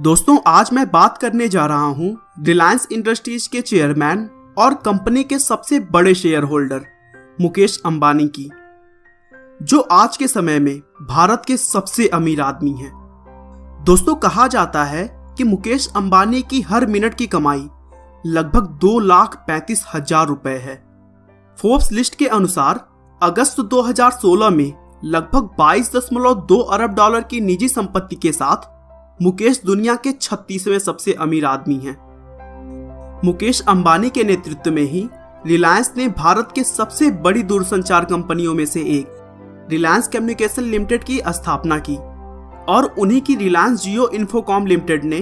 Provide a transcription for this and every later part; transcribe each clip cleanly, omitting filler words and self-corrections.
दोस्तों, आज मैं बात करने जा रहा हूं रिलायंस इंडस्ट्रीज के चेयरमैन और कंपनी के सबसे बड़े शेयर होल्डर मुकेश अंबानी की, जो आज के समय में भारत के सबसे अमीर आदमी हैं। दोस्तों, कहा जाता है कि मुकेश अंबानी की हर मिनट की कमाई लगभग 2,35,000 रुपए है। फोर्ब्स लिस्ट के अनुसार अगस्त 2016 में लगभग 22.2 अरब डॉलर की निजी संपत्ति के साथ मुकेश दुनिया के 36वें सबसे अमीर आदमी हैं। मुकेश अंबानी के नेतृत्व में ही रिलायंस ने भारत के सबसे बड़ी दूरसंचार कंपनियों में से एक रिलायंस कम्युनिकेशन लिमिटेड की स्थापना की और उन्हीं की रिलायंस जियो इन्फोकॉम लिमिटेड ने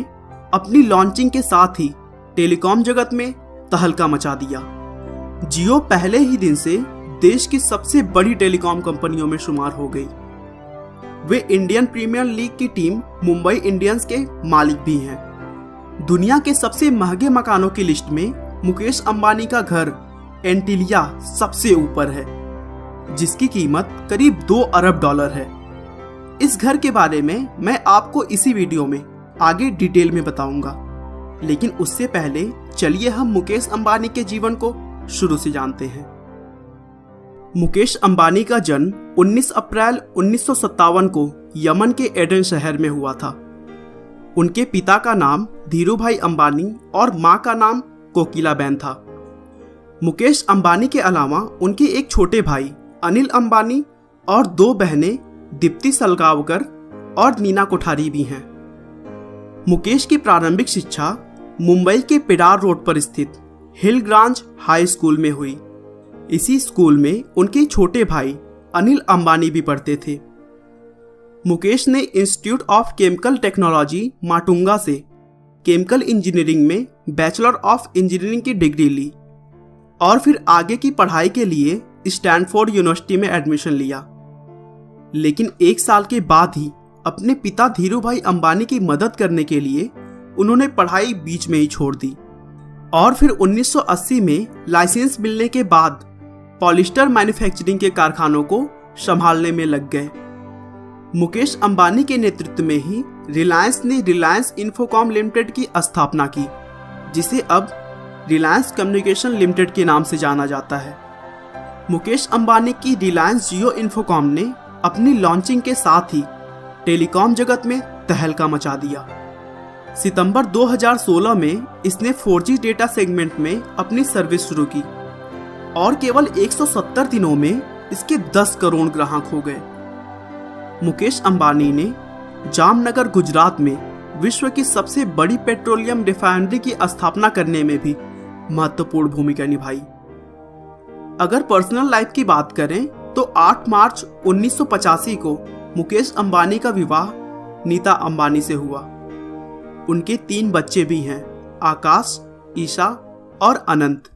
अपनी लॉन्चिंग के साथ ही टेलीकॉम जगत में तहलका मचा दिया। जियो पहले ही दिन से देश की सबसे बड़ी टेलीकॉम कंपनियों में शुमार हो गई। वे इंडियन प्रीमियर लीग की टीम मुंबई इंडियंस के मालिक भी हैं। दुनिया के सबसे महंगे मकानों की लिस्ट में मुकेश अंबानी का घर एंटिलिया सबसे ऊपर है, जिसकी कीमत करीब 2 अरब डॉलर है। इस घर के बारे में मैं आपको इसी वीडियो में आगे डिटेल में बताऊंगा, लेकिन उससे पहले चलिए हम मुकेश अंबानी के जीवन को शुरू से जानते हैं। मुकेश अंबानी का जन्म 19 अप्रैल 1957 को यमन के एडन शहर में हुआ था। उनके पिता का नाम धीरूभाई अंबानी और मां का नाम कोकिलाबेन था। मुकेश अंबानी के अलावा उनके एक छोटे भाई अनिल अंबानी और 2 बहनें दीप्ति सलगावकर और नीना कोठारी भी हैं। मुकेश की प्रारंभिक शिक्षा मुंबई के पिडार रोड पर स्थित हिलग्रांज हाई स्कूल में हुई। इसी स्कूल में उनके छोटे भाई अनिल अंबानी भी पढ़ते थे। मुकेश ने institute of chemical technology Matunga से केमिकल इंजीनियरिंग में बैचलर ऑफ इंजीनियरिंग की डिग्री ली और फिर आगे की पढ़ाई के लिए स्टैनफोर्ड यूनिवर्सिटी में एडमिशन लिया। लेकिन 1 साल के बाद ही अपने पिता धीरूभाई अंबानी की मदद करने के लिए उन्होंने पढ़ाई बीच में ही छोड़ दी और फिर 1980 में लाइसेंस मिलने के बाद पॉलिस्टर मैन्युफैक्चरिंग के कारखानों को संभालने में लग गए। मुकेश अंबानी के नेतृत्व में ही रिलायंस ने रिलायंस इन्फोकॉम लिमिटेड की स्थापना की, जिसे अब रिलायंस कम्युनिकेशन लिमिटेड के नाम से जाना जाता है। मुकेश अंबानी की रिलायंस जियो इन्फोकॉम ने अपनी लॉन्चिंग के साथ ही टेलीकॉम जगत में तहलका मचा दिया। सितंबर 2016 में इसने 4G डेटा सेगमेंट में अपनी सर्विस शुरू की और केवल 170 दिनों में इसके 10 करोड़ ग्राहक हो गए। मुकेश अंबानी ने जामनगर गुजरात में विश्व की सबसे बड़ी पेट्रोलियम रिफाइनरी की स्थापना करने में भी महत्वपूर्ण भूमिका निभाई। अगर पर्सनल लाइफ की बात करें तो 8 मार्च 1985 को मुकेश अंबानी का विवाह नीता अंबानी से हुआ। उनके 3 बच्चे भी हैं, आकाश, ईशा और अनंत।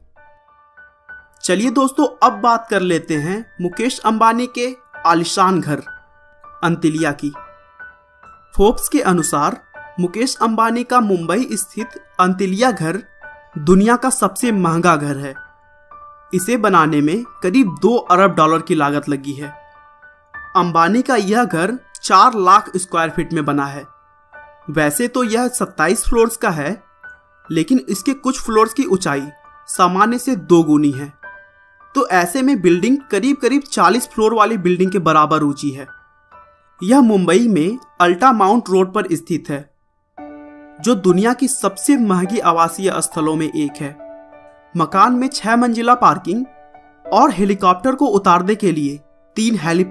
चलिए दोस्तों, अब बात कर लेते हैं मुकेश अंबानी के आलीशान घर अंतिलिया की। फोर्ब्स के अनुसार मुकेश अंबानी का मुंबई स्थित अंतिलिया घर दुनिया का सबसे महंगा घर है। इसे बनाने में करीब 2 अरब डॉलर की लागत लगी है। अंबानी का यह घर 4 लाख स्क्वायर फीट में बना है। वैसे तो यह 27 फ्लोर्स का है, लेकिन इसके कुछ फ्लोर्स की ऊंचाई सामान्य से 2 गुनी है, तो ऐसे में बिल्डिंग करीब 40 फ्लोर वाली बिल्डिंग के बराबर ऊंची है। यह मुंबई में अल्टा माउंट रोड पर स्थित है, जो दुनिया की सबसे महंगी आवासीय स्थलों में एक है। मकान में 6 मंजिला पार्किंग और हेलीकॉप्टर को उतारने के लिए 3 हेलीपैड